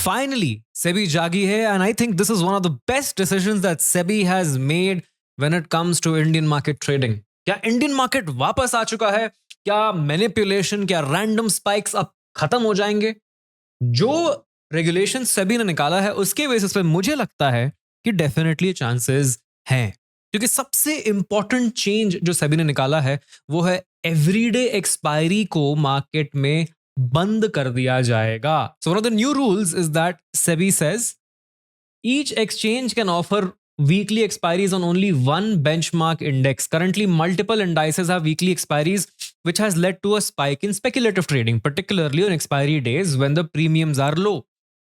finally SEBI जागी है and I think this is one of the best decisions that SEBI has made when it comes to Indian market trading. क्या Indian market वापस आ चुका है? क्या manipulation, क्या random spikes अब खत्म हो जाएंगे? जो रेगुलेशन सेबी ने निकाला है उसके बेसिस पे मुझे लगता है कि डेफिनेटली चांसेस हैं, क्योंकि सबसे इंपॉर्टेंट चेंज जो सेबी ने निकाला है वो है एवरीडे एक्सपायरी को मार्केट में बंद कर दिया जाएगा. So one of the new rules is that SEBI says each exchange can offer weekly expiries on only one benchmark index. Currently, multiple indices have weekly expiries, which has led to a spike in speculative trading, particularly on expiry days when the premiums are low.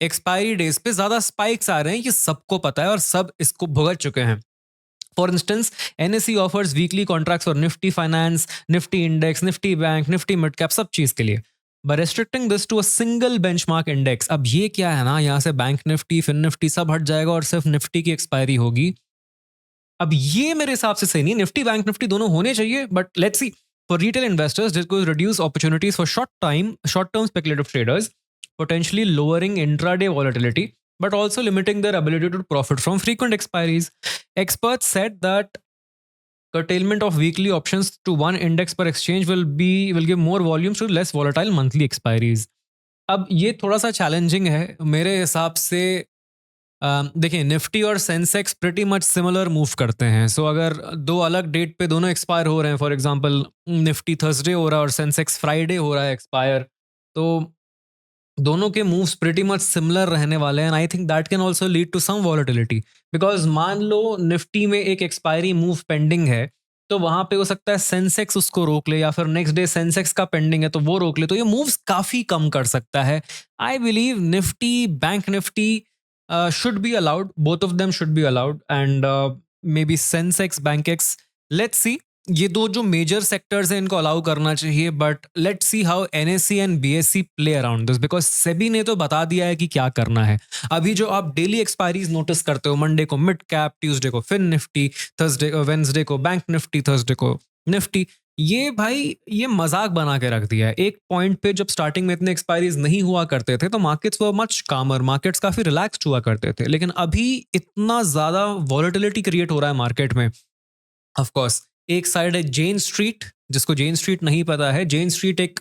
Expiry days पे ज़्यादा spikes आ रहे हैं, ये सबको पता है और सब इसको भुगत चुके हैं. For instance, NSE offers weekly contracts for Nifty Finance, Nifty Index, Nifty Bank, Nifty Midcap, सब चीज़ के लिए. By restricting this to a single benchmark index, अब ये क्या है ना, यहाँ से बैंक निफ्टी, फिन निफ्टी सब हट जाएगा और सिर्फ निफ्टी की एक्सपायरी होगी. अब ये मेरे हिसाब से सही नहीं. निफ्टी बैंक निफ्टी दोनों होने चाहिए, but let's see. For retail investors, this could reduce opportunities for short-term speculative traders, potentially lowering intraday volatility, but also limiting their ability to profit from frequent expiries. Experts said that curtailment of weekly options to one index per exchange will give more volumes to less volatile monthly expiries. अब ये थोड़ा सा challenging है मेरे हिसाब से. देखिए, Nifty और Sensex pretty much similar move करते हैं. सो अगर दो अलग डेट पे दोनों एक्सपायर हो रहे हैं, फॉर एग्जांपल निफ्टी थर्सडे हो रहा है और सेंसेक्स फ्राइडे हो रहा है एक्सपायर, तो दोनों के मूव्स प्रिटी मच सिमिलर रहने वाले हैं. I think that can also lead to some volatility, because मान लो निफ्टी में एक एक्सपायरी मूव पेंडिंग है, तो वहां पे हो सकता है सेंसेक्स उसको रोक ले, या फिर नेक्स्ट डे सेंसेक्स का पेंडिंग है तो वो रोक ले, तो ये मूव्स काफी कम कर सकता है. I believe Nifty, bank Nifty should be allowed. Both of them should be allowed, and maybe Sensex, BankX. Let's see. ये दो जो मेजर सेक्टर्स हैं इनको अलाउ करना चाहिए, but let's see how NSC and BSc play around this, because SEBI ने तो बता दिया है कि क्या करना है. अभी जो आप डेली एक्सपायरीज नोटिस करते हो, मंडे को मिड कैप, ट्यूसडे को फिन निफ्टी, थर्सडे वेंसडे को बैंक निफ्टी, थर्सडे को निफ्टी, ये भाई ये मजाक बना के रख दिया है. एक पॉइंट पे जब स्टार्टिंग में इतने एक्सपायरीज नहीं हुआ करते थे तो मार्केट्स वर मच कामर, मार्केट्स काफी रिलैक्स्ड हुआ करते थे, लेकिन अभी इतना ज्यादा वॉलेटिलिटी क्रिएट हो रहा है मार्केट में. ऑफ कोर्स एक साइड है जेन स्ट्रीट, जिसको जेन स्ट्रीट नहीं पता है, जेन स्ट्रीट एक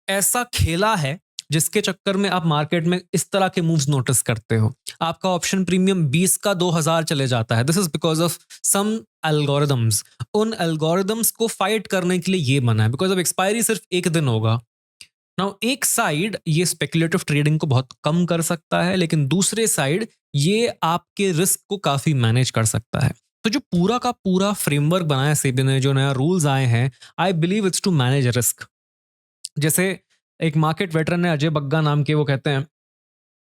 ऐसा खेला है जिसके चक्कर में आप मार्केट में इस तरह के मूव्स नोटिस करते हो. आपका ऑप्शन प्रीमियम 20 का 2000 चले जाता है. This is because of some algorithms. उन एल्गोरिदम्स को फाइट करने के लिए ये बना है, बिकॉज अब एक्सपायरी सिर्फ एक दिन होगा. नाउ एक साइड ये स्पेकुलेटिव ट्रेडिंग को बहुत कम कर सकता है, लेकिन दूसरे साइड ये आपके रिस्क को काफी मैनेज कर सकता है. तो जो पूरा का पूरा फ्रेमवर्क बनाया सेबी ने, जो नया रूल्स आए हैं, I believe it's to manage risk. जैसे एक मार्केट वेटरन है अजय बग्गा नाम के, वो कहते हैं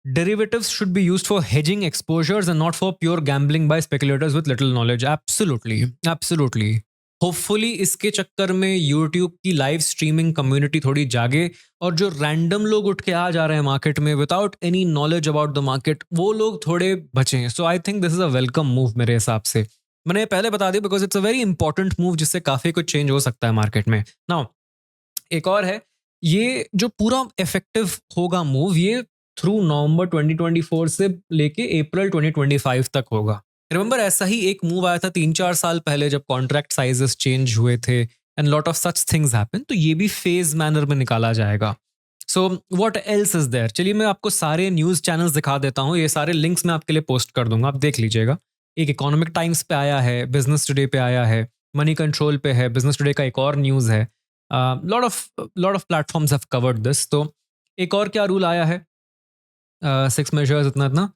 derivatives should be used for hedging exposures and not for pure gambling by speculators with little knowledge. Absolutely. Hopefully इसके चक्कर में YouTube की लाइव स्ट्रीमिंग कम्युनिटी थोड़ी जागे, और जो रैंडम लोग उठ के आ जा रहे हैं मार्केट में without any knowledge about the market, वो लोग थोड़े बचें. So I think this is a welcome move मेरे हिसाब से. मैंने पहले बता दिया because it's a very important move जिससे काफी कुछ चेंज हो सकता है मार्केट में. नाउ एक और है, ये जो पूरा इफेक्टिव होगा मूव, ये थ्रू नवंबर 2024 से लेके अप्रैल 2025 तक होगा. रिमेंबर ऐसा ही एक मूव आया था 3-4 साल पहले जब कॉन्ट्रैक्ट साइजेस चेंज हुए थे and lot of such things happen. तो ये भी फेज मैनर में निकाला जाएगा. So what else is there? चलिए मैं आपको सारे न्यूज चैनल्स दिखा देता हूँ. ये सारे लिंक्स मैं आपके लिए पोस्ट कर दूंगा, आप देख लीजिएगा. एक इकोनॉमिक टाइम्स पे आया है, बिजनेस टुडे पे आया है, मनी कंट्रोल पे है, बिजनेस टुडे का एक और न्यूज है. Lot of platforms have covered this. तो एक और क्या रूल आया है, 6 मेजर्स इतना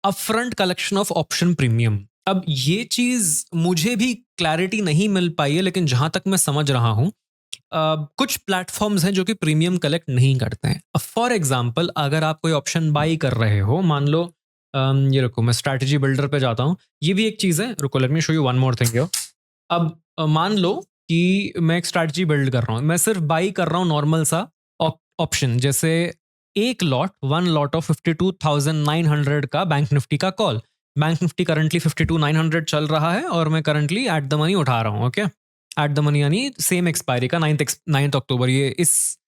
upfront collection of option premium. अब ये चीज मुझे भी क्लैरिटी नहीं मिल पाई है, लेकिन जहां तक मैं समझ रहा हूं कुछ प्लेटफॉर्म्स हैं जो कि प्रीमियम कलेक्ट नहीं करते हैं. फॉर एग्जांपल अगर आप कोई ऑप्शन बाई कर रहे हो, मान लो ये रुको मैं स्ट्रैटेजी बिल्डर पे जाता हूं. ये भी एक चीज है, रुको let me show you one more thing here. अब मान लो कि मैं एक स्ट्रैटेजी बिल्ड कर रहा हूं, मैं सिर्फ बाई कर रहा हूं नॉर्मल सा ऑप्शन, जैसे एक वन लॉट ऑफ 52,900 का बैंक निफ्टी का कॉल. बैंक निफ्टी करंटली 52,900 चल रहा है और मैं करंटली एट द मनी उठा रहा हूँ. ओके, एट द मनी यानी सेम एक्सपायरी का 9th अक्टूबर, ये इस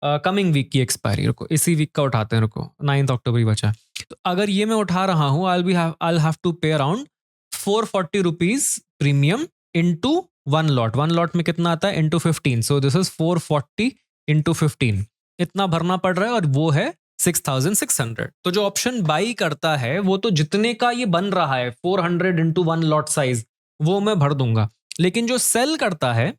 कमिंग वीक की एक्सपायरी. रुको इसी वीक का उठाते हैं, रुको 9th अक्टूबर ही बचा. तो अगर ये मैं उठा रहा हूँ, I'll have to pay around 440 rupees premium into one lot में कितना आता है into 15, so this is 440 into 15, इतना भरना पड़ रहा है और वो है 6600। तो जो ऑप्शन बाई करता है वो तो जितने का ये बन रहा है 400 into वन लॉट साइज वो मैं भर दूंगा, लेकिन जो सेल करता है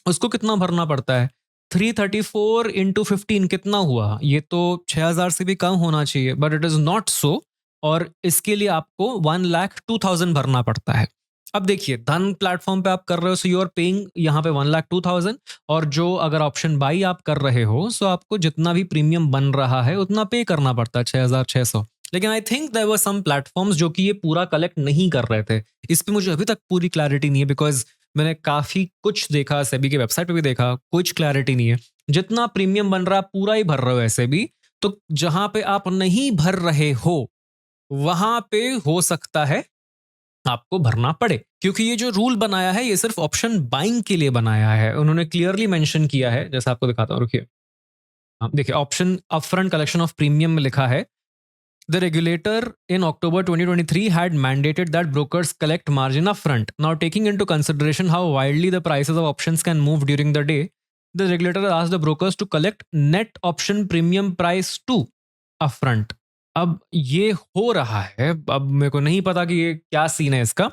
उसको कितना भरना पड़ता है? 334 इंटू 15 कितना हुआ? ये तो 6000 से भी कम होना चाहिए, but it is not so. और इसके लिए आपको 1,02,000 भरना पड़ता है। अब देखिए, धन प्लेटफॉर्म पे आप कर रहे हो, सो यू आर पेइंग यहाँ पे 1,02,000, और जो अगर ऑप्शन बाई आप कर रहे हो, सो आपको जितना भी प्रीमियम बन रहा है उतना पे करना पड़ता है, 6,600। लेकिन I think there were some platforms जो कि ये पूरा कलेक्ट नहीं कर रहे थे। इस पे मुझे अभी तक पूरी क्लैरिटी नहीं है, बिकॉज मैंने काफी कुछ देखा, सेबी के वेबसाइट पे भी देखा, कुछ क्लैरिटी नहीं है। जितना प्रीमियम बन रहा है पूरा ही भर रहे हो ऐसे भी, तो जहां पे आप नहीं भर रहे हो वहां पे हो सकता है आपको भरना पड़े, क्योंकि ये जो रूल बनाया है ये सिर्फ ऑप्शन बाइंग के लिए बनाया है। उन्होंने क्लियरली मेंशन किया है, जैसा आपको दिखाता हूँ, रुकिए। देखिए, option upfront collection of premium में लिखा है, The regulator in October 2023 had mandated that brokers collect margin upfront. Now, taking into consideration how wildly the prices of options can move during the day, the regulator asked the brokers to collect net option premium price too upfront. अब ये हो रहा है, अब मेरे को नहीं पता कि ये क्या सीन है इसका,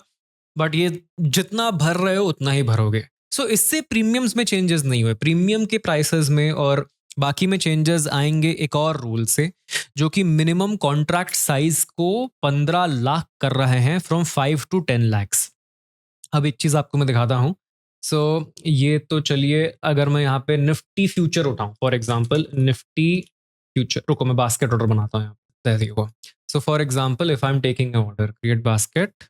बट ये जितना भर रहे हो उतना ही भरोगे। सो इससे प्रीमियम्स में चेंजेस नहीं हुए, प्रीमियम के प्राइसेस में और बाकी में चेंजेस आएंगे एक और रूल से, जो कि मिनिमम कॉन्ट्रैक्ट साइज को 15 लाख कर रहे हैं फ्रॉम 5 to 10 lakhs। अब एक चीज आपको मैं दिखाता हूं। सो ये तो चलिए, अगर मैं यहाँ पे निफ्टी फ्यूचर उठाऊं, फॉर एग्जांपल निफ्टी फ्यूचर, रुको मैं बास्केट ऑर्डर बनाता हूँ यहाँ। So for example if I am taking order, create basket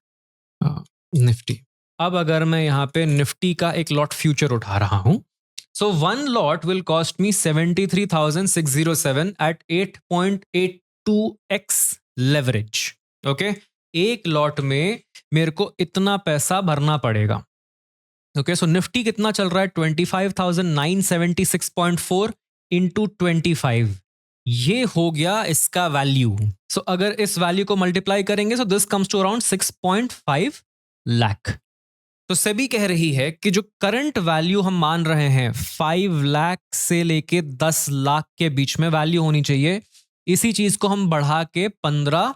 Nifty. अब अगर मैं यहाँ पे निफ्टी का एक लॉट फ्यूचर उठा रहा हूं, so one lot will cost me 73,607 at 8.82x leverage. Okay, एक लॉट में मेरे को इतना पैसा भरना पड़ेगा। ओके, सो निफ्टी कितना चल रहा है? 25,976.4 इंटू 25, ये हो गया इसका वैल्यू। सो अगर इस वैल्यू को मल्टीप्लाई करेंगे, so this comes to around 6.5 lakh. तो सेबी कह रही है कि जो करंट वैल्यू हम मान रहे हैं 5 लाख से लेके 10 लाख के बीच में वैल्यू होनी चाहिए, इसी चीज को हम बढ़ा के 15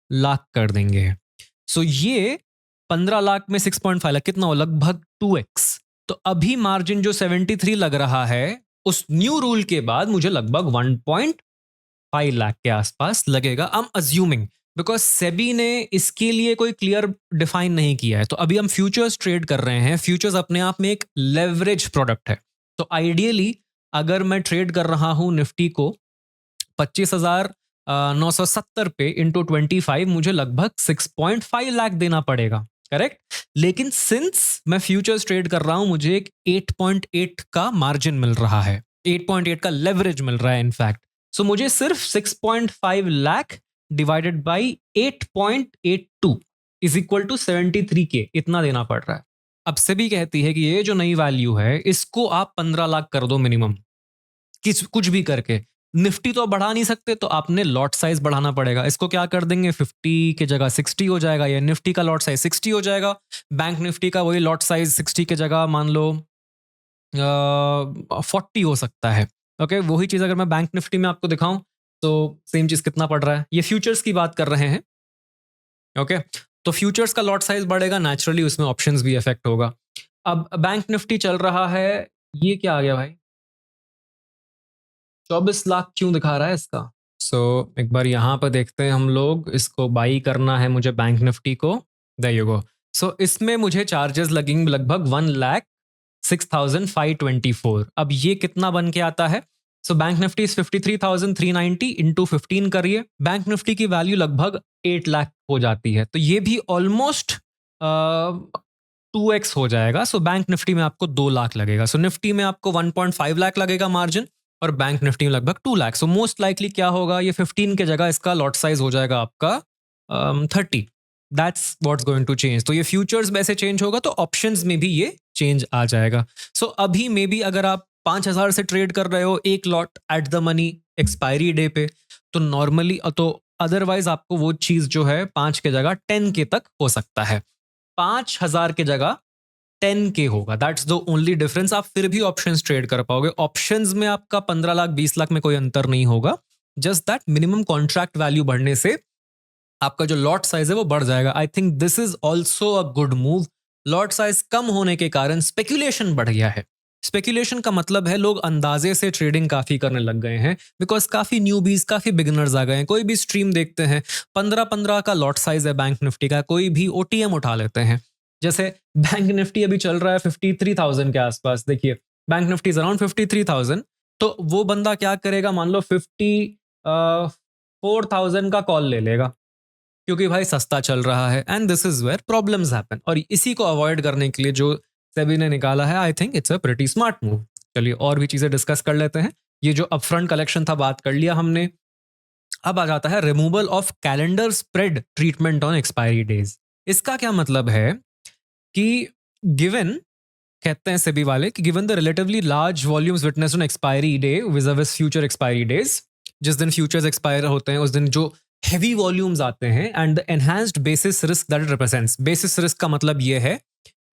लाख कर देंगे। सो ये 15 लाख में 6.5 लाख कितना हो? लगभग 2x। तो अभी मार्जिन जो 73 लग रहा है, उस न्यू रूल के बाद मुझे लगभग 1.5 लाख के आसपास लगेगा। I am assuming, because SEBI ने इसके लिए कोई क्लियर डिफाइन नहीं किया है। तो अभी हम फ्यूचर्स ट्रेड कर रहे हैं, फ्यूचर्स अपने आप में एक लेवरेज प्रोडक्ट है। तो आइडियली अगर मैं ट्रेड कर रहा हूं निफ्टी को 25,970 पे इंटू 25, मुझे लगभग 6.5 लाख देना पड़ेगा, करेक्ट। लेकिन सिंस मैं फ्यूचर्स ट्रेड कर रहा हूं, मुझे एक 8.8 का मार्जिन मिल रहा है, 8.8 का लेवरेज मिल रहा है इनफैक्ट। सो मुझे सिर्फ 6.5 lakh divided by 8.82 is equal to 73K, इतना देना पड़ रहा है। अब से भी कहती है कि ये जो नई वैल्यू है इसको आप 15 लाख कर दो मिनिमम, कुछ भी करके। निफ्टी तो बढ़ा नहीं सकते, तो आपने लॉट साइज बढ़ाना पड़ेगा। इसको क्या कर देंगे, 50 की जगह 60 हो जाएगा, या निफ्टी का लॉट साइज 60 हो जाएगा। बैंक निफ्टी का वही लॉट साइज 60 की जगह मान लो 40 हो सकता है। ओके, वही चीज अगर मैं बैंक निफ्टी में आपको दिखाऊं तो सेम चीज कितना पड़ रहा है। ये फ्यूचर्स की बात कर रहे हैं। ओके, तो फ्यूचर्स का लॉट साइज बढ़ेगा, नेचुरली उसमें ऑप्शंस भी इफेक्ट होगा। अब बैंक निफ्टी चल रहा है, ये क्या आ गया भाई, 24 लाख क्यों दिखा रहा है इसका। सो एक बार यहाँ पर देखते हैं हम लोग, इसको बाई करना है मुझे बैंक निफ्टी को, देयर यू गो। सो इसमें मुझे चार्जेस लगेंगे लगभग 1,06,524। अब ये कितना बन के आता है? So bank Nifty is 53,390 into 15 करिए, बैंक निफ्टी की वैल्यू लगभग 8 लाख हो जाती है। तो ये भी ऑलमोस्ट 2x हो जाएगा। सो बैंक निफ्टी में आपको 2 लाख लगेगा। सो निफ्टी में आपको 1.5 लाख लगेगा मार्जिन, और बैंक निफ्टी में लगभग 2 लाख। सो मोस्ट लाइकली क्या होगा, ये 15 के जगह इसका लॉट साइज हो जाएगा आपका 30। That's what's going to change. तो ये फ्यूचर्स में से चेंज होगा, तो ऑप्शंस में भी ये चेंज आ जाएगा। सो अभी मे बी अगर आप 5,000 से ट्रेड कर रहे हो एक lot at the money expiry day पे, तो नॉर्मली तो अदरवाइज आपको वो चीज जो है 5 के जगह 10K तक हो सकता है, 5,000 के जगह 10K होगा। That's the only difference. आप फिर भी ऑप्शंस ट्रेड कर पाओगे। ऑप्शंस में आपका 15 लाख 20 लाख में कोई अंतर नहीं होगा। Just that minimum contract value बढ़ने से आपका जो लॉट साइज है वो बढ़ जाएगा। I think this is also a good move. Lot size कम होने के कारण स्पेक्यूलेशन बढ़ गया है। स्पेक्यूलेशन का मतलब है लोग अंदाजे से ट्रेडिंग काफी करने लग गए हैं, बिकॉज काफी न्यूबीज काफी बिगिनर्स आ गए हैं। कोई भी स्ट्रीम देखते हैं, 15-15 का लॉट साइज है बैंक निफ्टी का, कोई भी ओटीएम उठा लेते हैं। जैसे बैंक निफ्टी अभी चल रहा है 53,000 के आसपास, देखिए बैंक निफ्टी इज अराउंड 53,000। तो वो बंदा क्या करेगा, मान लो 54,000 का कॉल ले लेगा, क्योंकि भाई सस्ता चल रहा है। And this is where problems happen. और इसी को अवॉइड करने के लिए जो सेबी ने निकाला है, I think it's a pretty smart move. चलिए और भी चीजें डिस्कस कर लेते हैं। ये जो अपफ्रंट कलेक्शन था बात कर लिया हमने। अब आ जाता है removal of calendar spread treatment on expiry days. इसका क्या मतलब है कि गिवन, कहते हैं सेबी वाले कि given the relatively large volumes witnessed on expiry day विज़ future expiry days, जिस दिन फ्यूचर्स एक्सपायर होते हैं उस दिन जो हेवी वॉल्यूम्स आते हैं, and the enhanced basis risk that it represents. Basis risk का मतलब ये है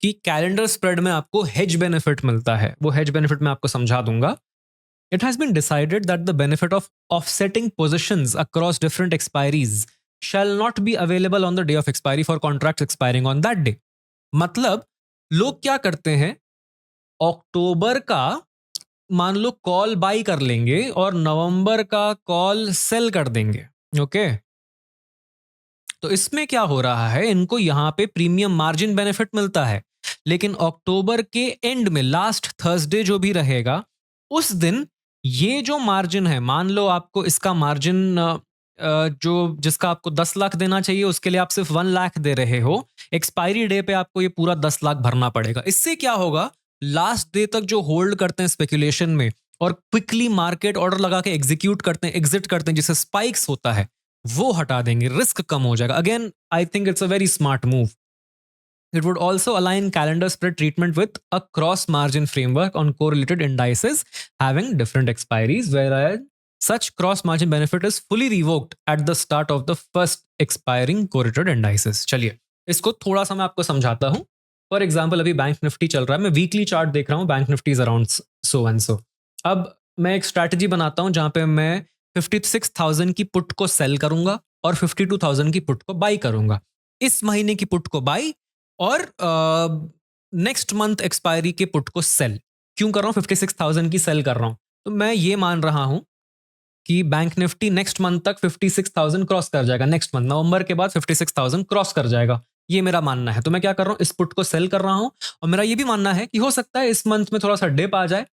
कि कैलेंडर स्प्रेड में आपको हेज बेनिफिट मिलता है। वो हेज बेनिफिट मैं आपको समझा दूंगा। It has been decided that the benefit of offsetting positions across different expiries shall not be available on the day of expiry for contracts expiring on that day. मतलब लोग क्या करते हैं, अक्टूबर का मान लो कॉल बाई कर लेंगे और नवंबर का कॉल सेल कर देंगे। ओके, तो इसमें क्या हो रहा है, इनको यहां पे प्रीमियम मार्जिन बेनिफिट मिलता है, लेकिन अक्टूबर के एंड में लास्ट थर्सडे जो भी रहेगा उस दिन ये जो मार्जिन है, मान लो आपको इसका मार्जिन जो जिसका आपको 10 लाख देना चाहिए उसके लिए आप सिर्फ 1 लाख दे रहे हो, एक्सपायरी डे पे आपको ये पूरा 10 लाख भरना पड़ेगा। इससे क्या होगा, लास्ट डे तक जो होल्ड करते हैं स्पेकुलेशन में और क्विकली मार्केट ऑर्डर लगा के एग्जीक्यूट करते हैं, एग्जिट करते हैं, जिससे स्पाइक्स होता है, वो हटा देंगे, रिस्क कम हो जाएगा। Again I think it's a very smart move. It would also align calendar spread treatment with a cross margin framework on correlated indices having different expiries, whereas such cross margin benefit is fully revoked at the start of the first expiring correlated indices. चलिए इसको थोड़ा सा मैं आपको समझाता हूं। For example अभी bank Nifty चल रहा है, मैं वीकली चार्ट देख रहा हूं, bank Nifty is around so and so. अब मैं एक स्ट्रैटेजी बनाता हूं जहां पे मैं 56,000 की पुट को सेल करूंगा और 52,000 की पुट को बाई करूंगा। इस महीने की पुट को बाई और नेक्स्ट मंथ एक्सपायरी के पुट को सेल। क्यों कर रहा हूं, 56,000 की सेल कर रहा हूं, तो मैं ये मान रहा हूं कि बैंक निफ्टी नेक्स्ट मंथ तक 56,000 क्रॉस कर जाएगा। नेक्स्ट मंथ नवंबर के बाद 56,000 क्रॉस कर जाएगा, ये मेरा मानना है। तो मैं क्या कर रहा हूं, इस पुट को सेल कर रहा हूं। और मेरा ये भी मानना है कि हो सकता है इस मंथ में थोड़ा सा डिप आ जाए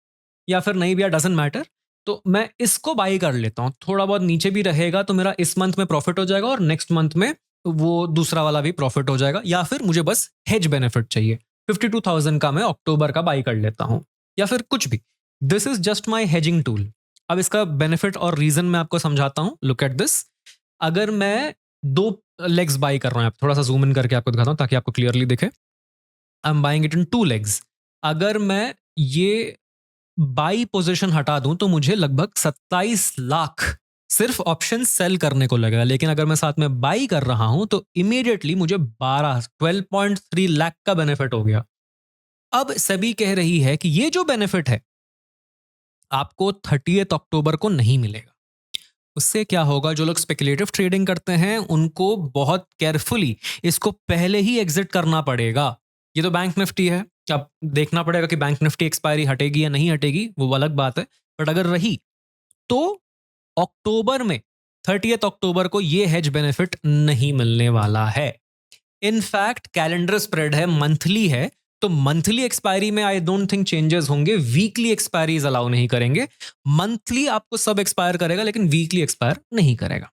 या फिर नहीं भी आ, डजंट मैटर, तो मैं इसको बाई कर लेता हूं। थोड़ा बहुत नीचे भी रहेगा तो मेरा इस मंथ में प्रॉफिट हो जाएगा और नेक्स्ट मंथ में वो दूसरा वाला भी प्रॉफिट हो जाएगा। या फिर मुझे बस हेज बेनिफिट चाहिए, 52,000 का मैं अक्टूबर का बाई कर लेता हूं, या फिर कुछ भी। This is just my hedging tool. अब इसका बेनिफिट और रीजन मैं आपको समझाता हूं। Look at this. अगर मैं 2 लेग्स बाई कर रहा हूं, थोड़ा सा जूम इन करके आपको दिखाता हूं ताकि आपको क्लियरली दिखे। I am buying it in 2 legs. अगर मैं ये बाई पोजीशन हटा दूं तो मुझे लगभग 27 लाख सिर्फ ऑप्शन सेल करने को लगेगा। लेकिन अगर मैं साथ में बाई कर रहा हूं तो इमीडिएटली मुझे 12.3 लाख का बेनिफिट हो गया। अब सेबी कह रही है कि ये जो बेनिफिट है आपको 30 अक्टूबर को नहीं मिलेगा। उससे क्या होगा, जो लोग स्पेकुलेटिव ट्रेडिंग करते हैं उनको बहुत केयरफुली इसको पहले ही एग्जिट करना पड़ेगा। ये तो बैंक निफ्टी है, अब देखना पड़ेगा कि बैंक निफ्टी एक्सपायरी हटेगी या नहीं हटेगी, वो अलग बात है। बट अगर रही तो अक्टूबर में 30 अक्टूबर को ये हेज बेनिफिट नहीं मिलने वाला है। इनफैक्ट कैलेंडर स्प्रेड है, मंथली है, तो मंथली एक्सपायरी में आई डोंट थिंक चेंजेस होंगे। वीकली एक्सपायरीज अलाउ नहीं करेंगे। मंथली आपको सब एक्सपायर करेगा लेकिन वीकली एक्सपायर नहीं करेगा।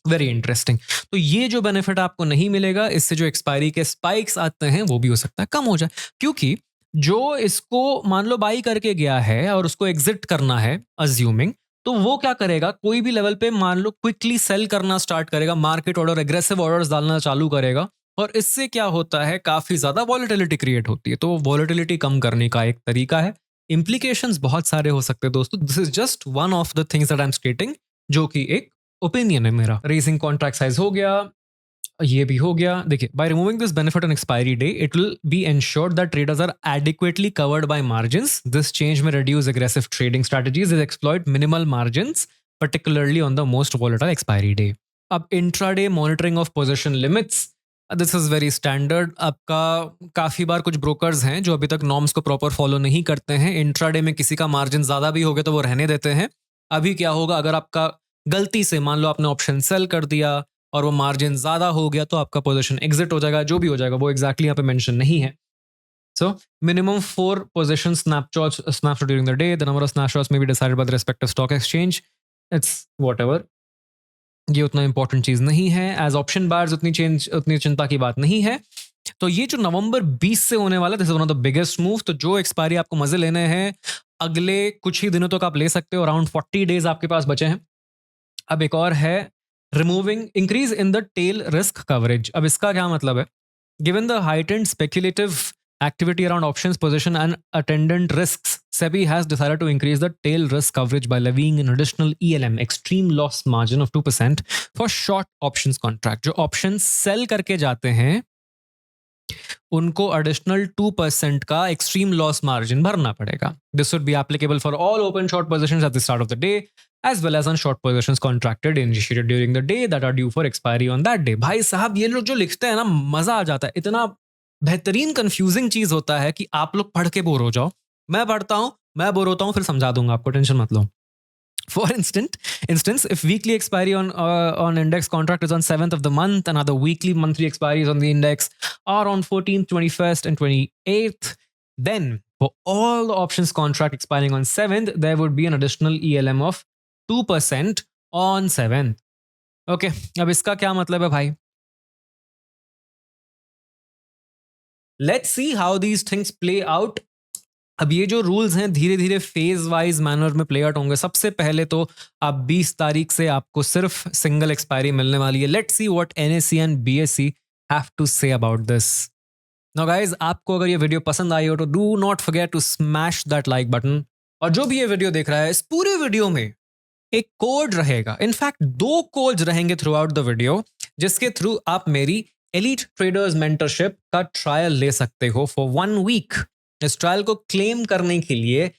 Very interesting. तो ये जो बेनिफिट आपको नहीं मिलेगा, इससे जो एक्सपायरी के स्पाइक्स आते हैं वो भी हो सकता है कम हो जाए, क्योंकि जो इसको मान लो बाई करके गया है और उसको एग्जिट करना है अज्यूमिंग, तो वो क्या करेगा, कोई भी लेवल पे मान लो क्विकली सेल करना स्टार्ट करेगा, मार्केट ऑर्डर एग्रेसिव ऑर्डर्स डालना चालू करेगा। और इससे क्या होता है, काफी ज्यादा वॉलेटिलिटी क्रिएट होती है। तो वॉलेटिलिटी कम करने का एक तरीका है। इंप्लीकेशंस बहुत सारे हो सकते हैं दोस्तों। This is just one of the things that I am स्टेटिंग, जो कि एक ओपिनियन है मेरा। रेसिंग कॉन्ट्रैक्ट साइज हो गया, ये भी हो गया। देखिए, by removing this benefit on expiry day it will be ensured that traders are adequately covered by margins. This change may reduce aggressive trading strategies is exploit minimal margins particularly on the most volatile expiry day. अब intraday monitoring of position limits, this is very standard. आपका काफ़ी बार कुछ brokers हैं जो अभी तक norms को proper follow नहीं करते हैं। इंट्राडे में किसी का मार्जिन ज़्यादा भी हो गया तो वो रहने देते हैं। अभी क्या होगा, अगर आपका गलती से मान लो आपने ऑप्शन सेल कर दिया और वो मार्जिन ज़्यादा हो गया तो आपका पोजीशन एग्जिट हो जाएगा। जो भी हो जाएगा वो एग्जैक्टली यहाँ पे मेंशन नहीं है। So minimum 4 position snapshot during the day. The number of snapshots may be decided by the respective stock exchange. It's whatever. ये उतना इंपॉर्टेंट चीज नहीं है। एज ऑप्शन बायर्स उतनी चिंता की बात नहीं है। तो ये जो नवंबर 20 से होने वाला, this is one of the biggest move. तो जो एक्सपायरी आपको मजे लेने हैं अगले कुछ ही दिनों तक आप ले सकते हो। अराउंड 40 डेज आपके पास बचे हैं। अब एक और है removing increase in the tail risk coverage. अब इसका क्या मतलब है? Given the heightened speculative activity around options position and attendant risks, SEBI has decided to increase the tail risk coverage by levying an additional ELM, extreme loss margin of 2% for short options contract. जो options sell करके जाते हैं उनको additional 2% का extreme loss margin भरना पड़ेगा। This would be applicable for all open short positions at the start of the day as well as on short positions contracted initiated during the day that are due for expiry on that day. भाई साहब, ये लोग जो लिखते हैं ना, मजा आ जाता है। इतना बेहतरीन कंफ्यूजिंग चीज होता है कि आप लोग पढ़ के बोर हो जाओ। मैं पढ़ता हूं, मैं बोर होता हूं, फिर समझा दूंगा आपको, टेंशन मत लो। For instance, if weekly expiry on index contract is on 7th of the month and other weekly monthly expiries on the index are on 14th, 21st, and 28th, then for all the options contract expiring on 7th, there would be an additional ELM of 2% on 7th. Okay, अब इसका क्या मतलब है भाई? Let's see how these things play out. अब ये जो rules हैं धीरे धीरे फेज वाइज मैनर में प्ले आउट होंगे। सबसे पहले तो अब 20 तारीख से आपको सिर्फ सिंगल एक्सपायरी मिलने वाली है। Let's see what NSC and BSC have to say about this. Now guys, आपको अगर ये वीडियो पसंद आई हो तो do not forget to smash that like button. और जो भी ये वीडियो देख रहा है, इस पूरे वीडियो में एक कोड रहेगा, इनफैक्ट 2 कोड्स रहेंगे थ्रू आउट द वीडियो, जिसके थ्रू आप मेरी एलीट ट्रेडर्स मेंटरशिप का ट्रायल ले सकते हो फॉर 1 वीक। इस ट्रायल को क्लेम करने के लिए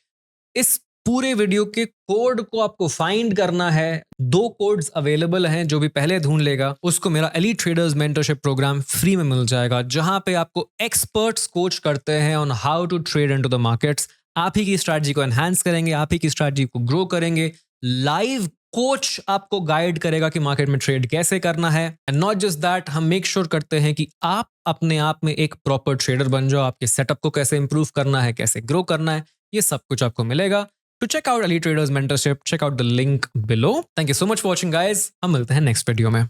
इस पूरे वीडियो के कोड को आपको फाइंड करना है। 2 कोड्स अवेलेबल हैं, जो भी पहले ढूंढ लेगा उसको मेरा elite traders mentorship programme free में मिल जाएगा, जहां पे आपको एक्सपर्ट्स कोच करते हैं on how to trade into the markets. आप ही की स्ट्रैटेजी को एनहांस करेंगे, आप ही की स्ट्रैटेजी को ग्रो करेंगे। लाइव कोच आपको गाइड करेगा कि मार्केट में ट्रेड कैसे करना है। एंड नॉट जस्ट दैट, हम मेक श्योर करते हैं कि आप अपने आप में एक प्रॉपर ट्रेडर बन जाओ। आपके सेटअप को कैसे इंप्रूव करना है, कैसे ग्रो करना है, ये सब कुछ आपको मिलेगा। To check out elite traders mentorship, check out the link below. Thank you so much for watching guys. हम मिलते हैं नेक्स्ट वीडियो में।